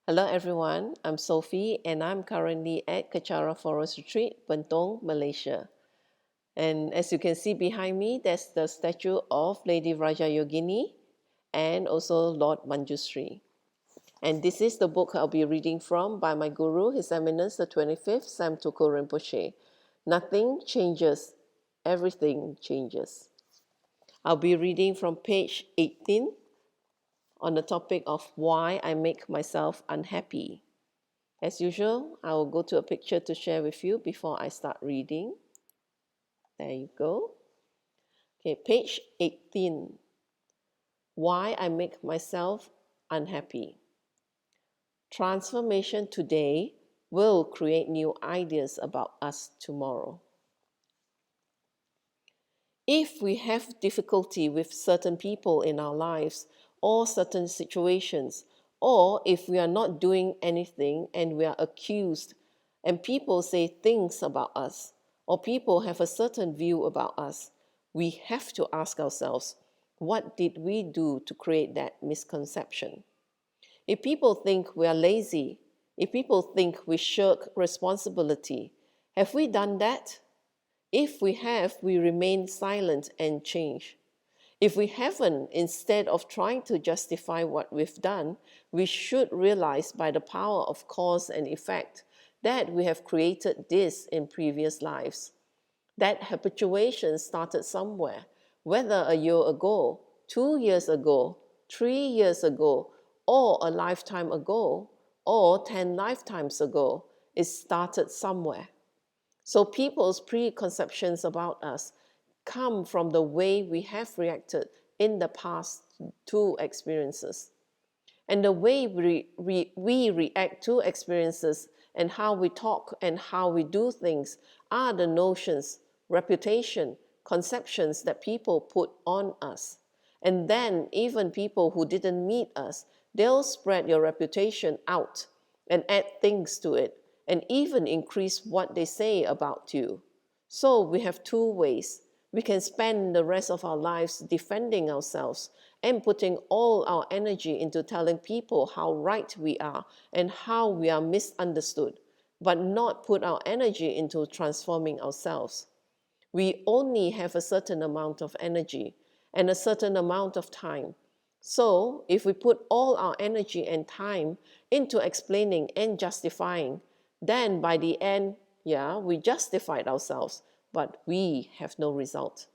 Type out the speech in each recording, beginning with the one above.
Hello everyone, I'm Sophie and I'm currently at Kechara Forest Retreat, Bentong, Malaysia. And as you can see behind me, that's the statue of Lady Raja Yogini and also Lord Manjushri. And this is the book I'll be reading from by my guru, His Eminence the 25th Sam Tuku Rinpoche. Nothing changes, everything changes. I'll be reading from page 18 on the topic of why I make myself unhappy. As usual, I will go to a picture to share with you before I start reading. There you go. Okay, page 18. Why I make myself unhappy. Transformation today will create new ideas about us tomorrow. If we have difficulty with certain people in our lives or certain situations, or if we are not doing anything and we are accused and people say things about us, or people have a certain view about us, we have to ask ourselves, what did we do to create that misconception? If people think we are lazy, if people think we shirk responsibility, have we done that? If we have, we remain silent and change. If we haven't, instead of trying to justify what we've done, we should realize by the power of cause and effect that we have created this in previous lives. That habituation started somewhere, whether a year ago, 2 years ago, 3 years ago, or a lifetime ago, or 10 lifetimes ago. It started somewhere. So people's preconceptions about us come from the way we have reacted in the past to experiences. And the way we react to experiences and how we talk and how we do things are the notions, reputation, conceptions that people put on us. And then even people who didn't meet us, they'll spread your reputation out and add things to it and even increase what they say about you. So we have two ways. We can spend the rest of our lives defending ourselves and putting all our energy into telling people how right we are and how we are misunderstood, but not put our energy into transforming ourselves. We only have a certain amount of energy and a certain amount of time. So if we put all our energy and time into explaining and justifying, then by the end, yeah, we justified ourselves, but we have no result.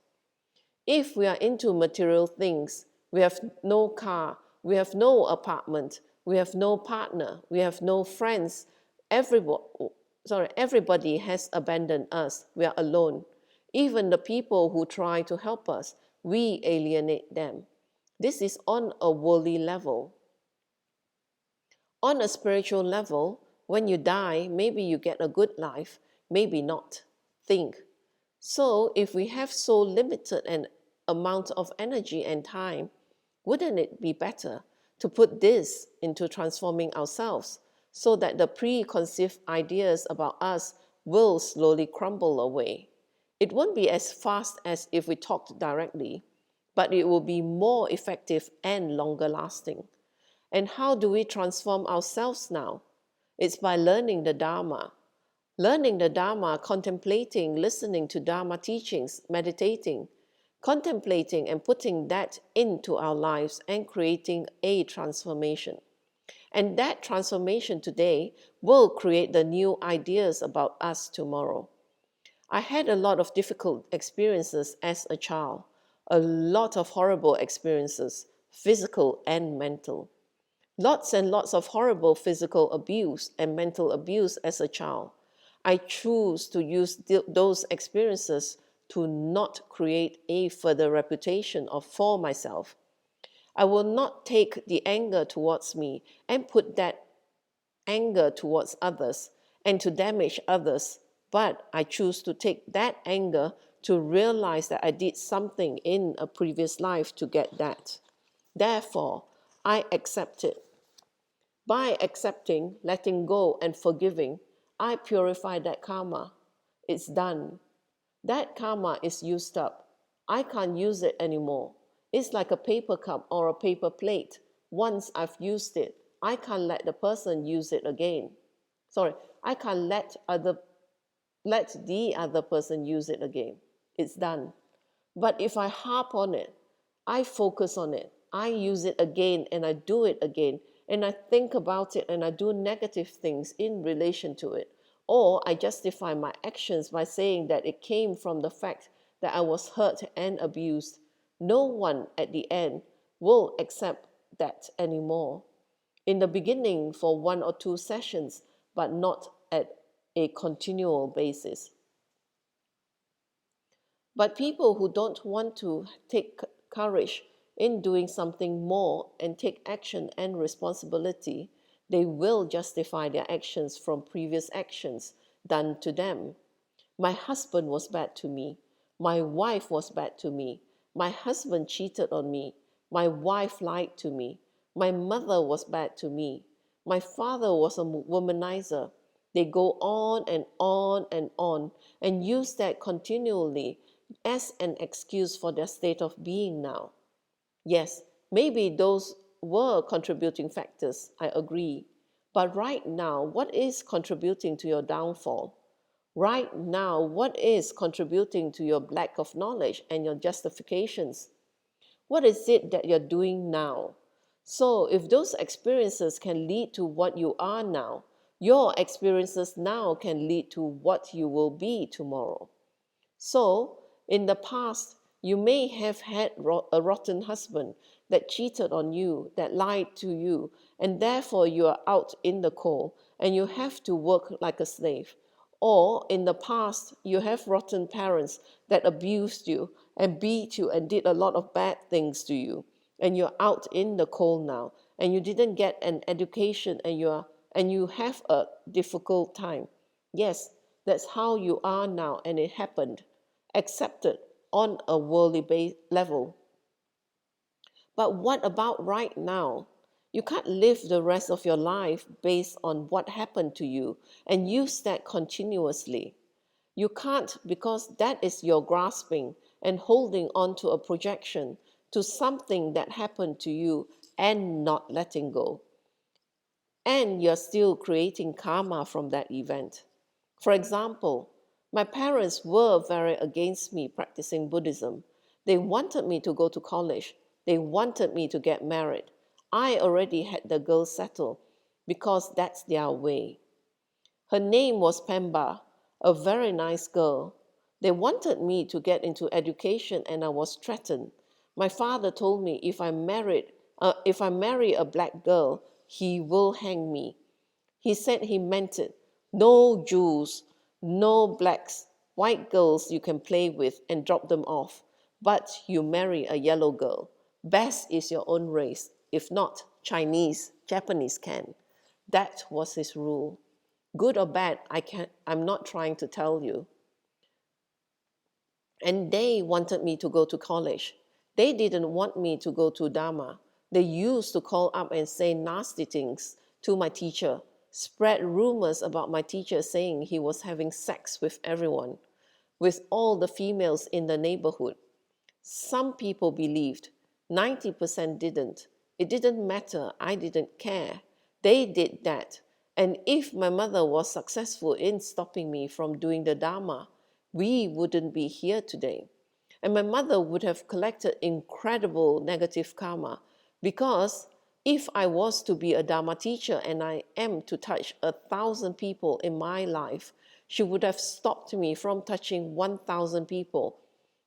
If we are into material things, we have no car, we have no apartment, we have no partner, we have no friends, everybody has abandoned us, we are alone. Even the people who try to help us, we alienate them. This is on a worldly level. On a spiritual level, when you die, maybe you get a good life, maybe not. Think. So if we have so limited an amount of energy and time, wouldn't it be better to put this into transforming ourselves so that the preconceived ideas about us will slowly crumble away? It won't be as fast as if we talked directly, but it will be more effective and longer lasting. And how do we transform ourselves now? It's by learning the Dharma. Learning the Dharma, contemplating, listening to Dharma teachings, meditating, contemplating and putting that into our lives and creating a transformation. And that transformation today will create the new ideas about us tomorrow. I had a lot of difficult experiences as a child, a lot of horrible experiences, physical and mental. Lots and lots of horrible physical abuse and mental abuse as a child. I choose to use those experiences to not create a further reputation for myself. I will not take the anger towards me and put that anger towards others and to damage others, but I choose to take that anger to realize that I did something in a previous life to get that. Therefore, I accept it. By accepting, letting go, and forgiving, I purify that karma. It's done. That karma is used up. I can't use it anymore. It's like a paper cup or a paper plate. Once I've used it, I can't let the person use it again. Sorry, I can't let the other person use it again. It's done. But if I harp on it, I focus on it, I use it again and I do it again, and I think about it and I do negative things in relation to it, or I justify my actions by saying that it came from the fact that I was hurt and abused, no one at the end will accept that anymore. In the beginning, for 1 or 2 sessions, but not at a continual basis. But people who don't want to take courage in doing something more and take action and responsibility, they will justify their actions from previous actions done to them. My husband was bad to me. My wife was bad to me. My husband cheated on me. My wife lied to me. My mother was bad to me. My father was a womanizer. They go on and on and use that continually as an excuse for their state of being now. Yes, maybe those were contributing factors, I agree. But right now, what is contributing to your downfall? Right now, what is contributing to your lack of knowledge and your justifications? What is it that you're doing now? So, if those experiences can lead to what you are now, your experiences now can lead to what you will be tomorrow. So, in the past, you may have had a rotten husband that cheated on you, that lied to you, and therefore you are out in the cold and you have to work like a slave. Or in the past, you have rotten parents that abused you and beat you and did a lot of bad things to you, and you're out in the cold now, and you didn't get an education and you have a difficult time. Yes, that's how you are now, and it happened. Accepted on a worldly level. But what about right now? You can't live the rest of your life based on what happened to you and use that continuously. You can't, because that is your grasping and holding on to a projection, to something that happened to you and not letting go. And you're still creating karma from that event. For example, my parents were very against me practicing Buddhism. They wanted me to go to college. They wanted me to get married. I already had the girl settled because that's their way. Her name was Pemba, a very nice girl. They wanted me to get into education and I was threatened. My father told me if I marry a black girl, he will hang me. He said he meant it. No Jews, no blacks, white girls you can play with and drop them off. But you marry a yellow girl. Best is your own race. If not, Chinese, Japanese can. That was his rule. Good or bad, I'm not trying to tell you. And they wanted me to go to college. They didn't want me to go to Dharma. They used to call up and say nasty things to my teacher, spread rumors about my teacher saying he was having sex with everyone, with all the females in the neighborhood. Some people believed, 90% didn't. It didn't matter, I didn't care. They did that. And if my mother was successful in stopping me from doing the Dharma, we wouldn't be here today. And my mother would have collected incredible negative karma because if I was to be a Dharma teacher and I am to touch 1,000 people in my life, she would have stopped me from touching 1,000 people,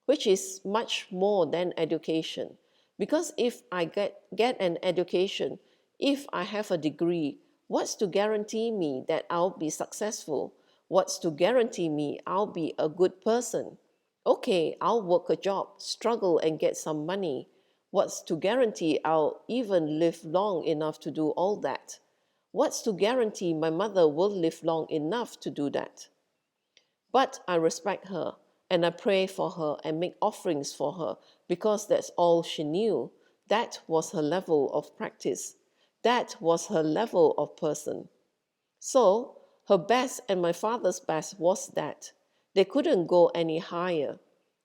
which is much more than education. Because if I get an education, if I have a degree, what's to guarantee me that I'll be successful? What's to guarantee me I'll be a good person? Okay, I'll work a job, struggle and get some money. What's to guarantee I'll even live long enough to do all that? What's to guarantee my mother will live long enough to do that? But I respect her and I pray for her and make offerings for her because that's all she knew. That was her level of practice. That was her level of person. So, her best and my father's best was that. They couldn't go any higher.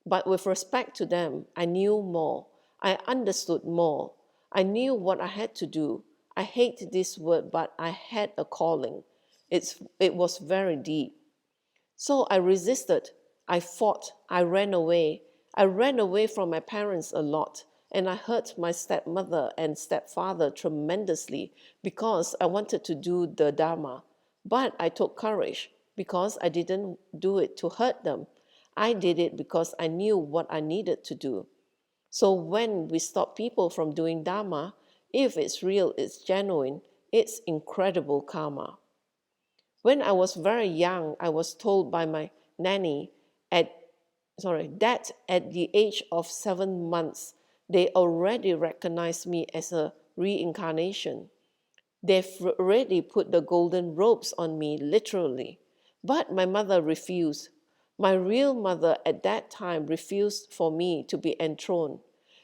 But with respect to them, I knew more. I understood more. I knew what I had to do. I hate this word, but I had a calling. It was very deep. So I resisted, I fought, I ran away. I ran away from my parents a lot, and I hurt my stepmother and stepfather tremendously because I wanted to do the Dharma. But I took courage because I didn't do it to hurt them. I did it because I knew what I needed to do. So when we stop people from doing Dharma, if it's real, it's genuine, it's incredible karma. When I was very young, I was told by my nanny that at the age of 7 months, they already recognized me as a reincarnation. They've already put the golden robes on me, literally. But my mother refused. My real mother at that time refused for me to be enthroned.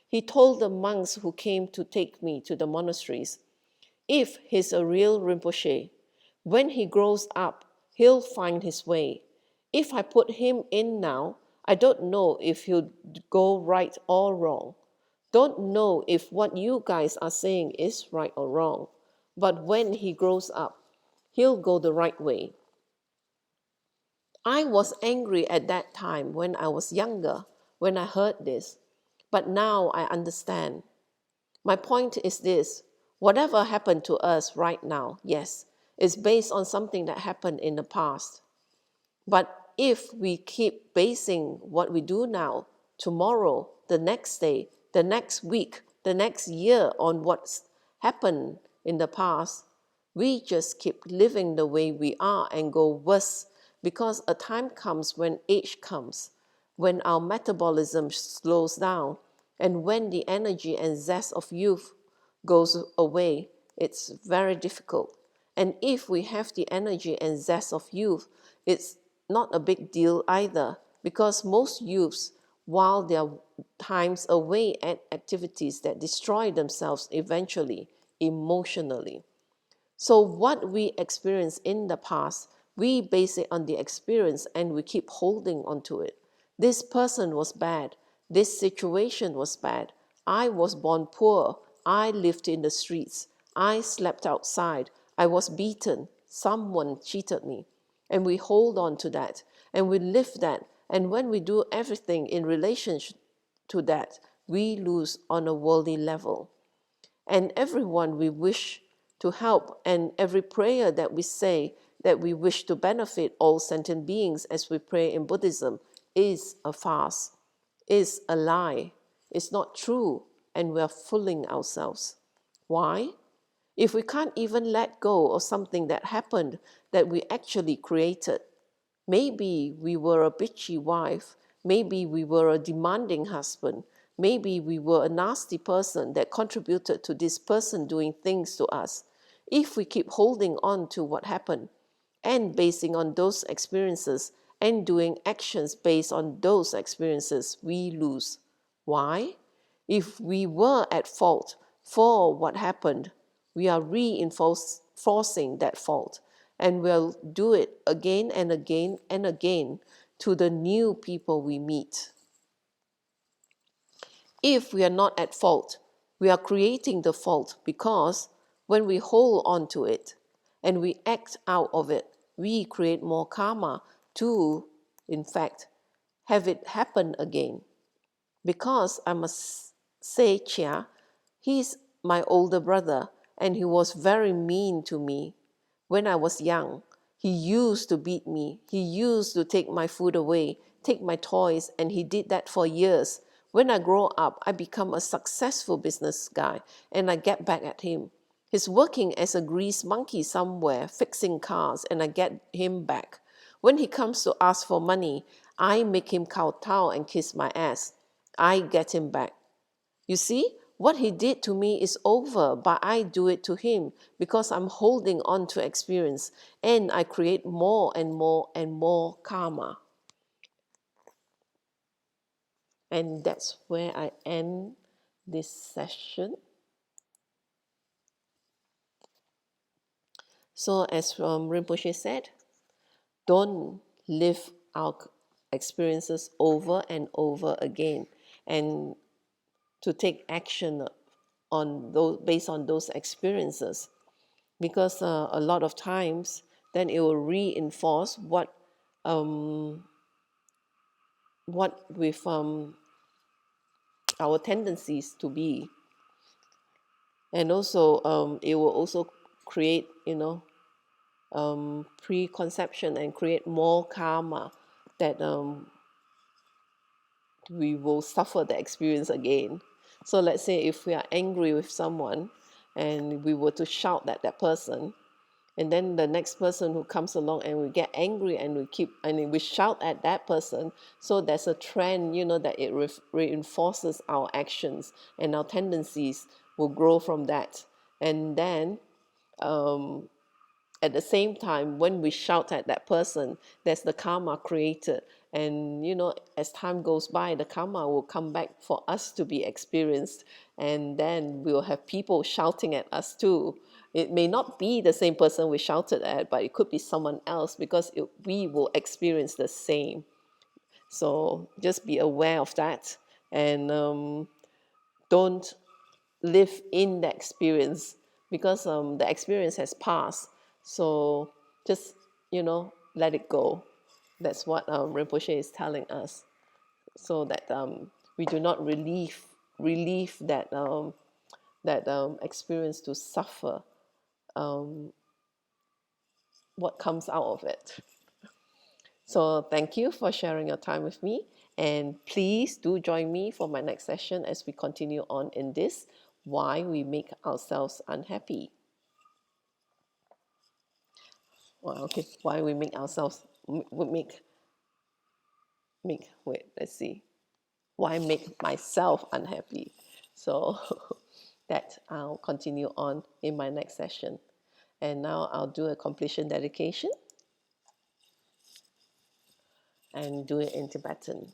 He told the monks who came to take me to the monasteries, if he's a real Rinpoche, when he grows up, he'll find his way. If I put him in now, I don't know if he'll go right or wrong. Don't know if what you guys are saying is right or wrong. But when he grows up, he'll go the right way. I was angry at that time when I was younger, when I heard this. But now I understand. My point is this: whatever happened to us right now, yes, is based on something that happened in the past. But if we keep basing what we do now, tomorrow, the next day, the next week, the next year on what's happened in the past, we just keep living the way we are and go worse, because a time comes when age comes, when our metabolism slows down, and when the energy and zest of youth goes away. It's very difficult. And if we have the energy and zest of youth, it's not a big deal either, because most youths, while their times away at activities that destroy themselves eventually, emotionally. So what we experience in the past, we base it on the experience and we keep holding on to it. This person was bad. This situation was bad. I was born poor. I lived in the streets. I slept outside. I was beaten. Someone cheated me. And we hold on to that and we live that. And when we do everything in relation to that, we lose on a worldly level. And everyone we wish to help, and every prayer that we say that we wish to benefit all sentient beings as we pray in Buddhism, is a farce, is a lie, is not true, and we are fooling ourselves. Why? If we can't even let go of something that happened that we actually created, maybe we were a bitchy wife, maybe we were a demanding husband, maybe we were a nasty person that contributed to this person doing things to us. If we keep holding on to what happened and basing on those experiences and doing actions based on those experiences, we lose. Why? If we were at fault for what happened, we are reinforcing that fault, and we'll do it again and again and again to the new people we meet. If we are not at fault, we are creating the fault, because when we hold on to it and we act out of it, we create more karma to, in fact, have it happen again. Because I must say, Chia, he's my older brother, and he was very mean to me when I was young. He used to beat me. He used to take my food away, take my toys, and he did that for years. When I grow up, I become a successful business guy, and I get back at him. He's working as a grease monkey somewhere, fixing cars, and I get him back. When he comes to ask for money, I make him kowtow and kiss my ass. I get him back. You see, what he did to me is over, but I do it to him because I'm holding on to experience, and I create more and more and more karma. And that's where I end this session. So as Rinpoche said, don't live our experiences over and over again, and to take action on those, based on those experiences, because a lot of times then it will reinforce what with our tendencies to be. And also it will also create, preconception and create more karma that we will suffer the experience again. So let's say if we are angry with someone and we were to shout at that person, and then the next person who comes along and we get angry and we shout at that person, so there's a trend, that it reinforces our actions, and our tendencies will grow from that. And then at the same time, when we shout at that person, there's the karma created. And as time goes by, the karma will come back for us to be experienced, and then we'll have people shouting at us too. It may not be the same person we shouted at, but it could be someone else, because we will experience the same. So just be aware of that, and don't live in the experience, because the experience has passed. So just, let it go. That's what Rinpoche is telling us, so that we do not relieve that experience to suffer what comes out of it. So thank you for sharing your time with me, and please do join me for my next session as we continue on in this why we make ourselves unhappy. Well, okay, why we make ourselves wait, let's see. Why make myself unhappy? So that I'll continue on in my next session. And now I'll do a completion dedication and do it in Tibetan.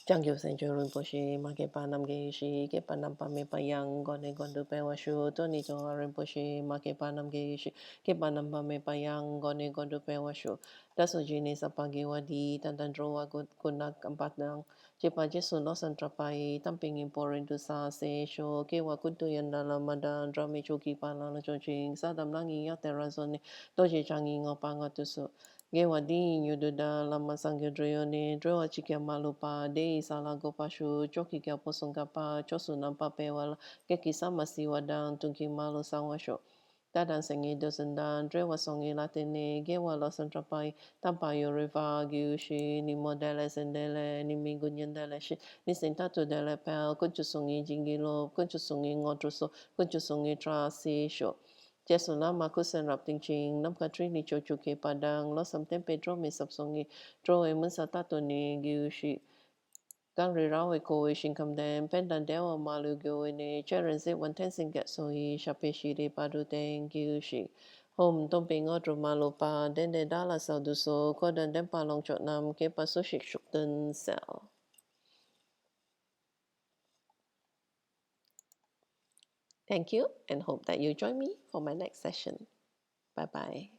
Jangyo Senjo Rinpoche, Makepa Namge Ishi, Kepa Nampa Mepa Yang, Gone Gondo Pewa Shu, Tony Jo Rinpoche, Makepa Namge Ishi, Kepa Nampa Mepa Yang, Gone Gondo Pewa Shu, Daso Jini Sapagi Wadi, Tantandro Wagut Kunak Kampatang, Jepa Jesu no Santrapai, Tamping Imporin to Sa Se Sho, Kewa Kutu Yandala Madan, Drami Choki Palana Chojing, Sadam Langi Yaterazone, Doji Changi Ngopangatusu. Gewadi yududa lama sangyo droyone drowa chikia malupa de isala gopashu choki kia posongkapa chosu nampa pewala keki samasi wadang tungki malu sangwasho. Dadan sengi dosendan drewa songi latene gewa losantrapai tampa yoriva giushi ni modele sendele ni migunyendele shi ni sentatu dele pel kunchu songi jingilo kunchu songi ngodruso kunchu songi trasi sho. Jesu lama kusen rap ting ching nam katri ni cho ke padang lo sam tempe dro me sap songi dro e mun sa tato ni giu shi gang ri rao e ko e shin kam den pen dan dewa malu gyo e ne cheren se wan ten sing get so yi shape shi de padu den giu shi hom tom pe ngo dro malu pa den de dala sa du so ko den den pa long chot nam ke pa so shik shuk den sel. Thank you, and hope that you join me for my next session. Bye bye.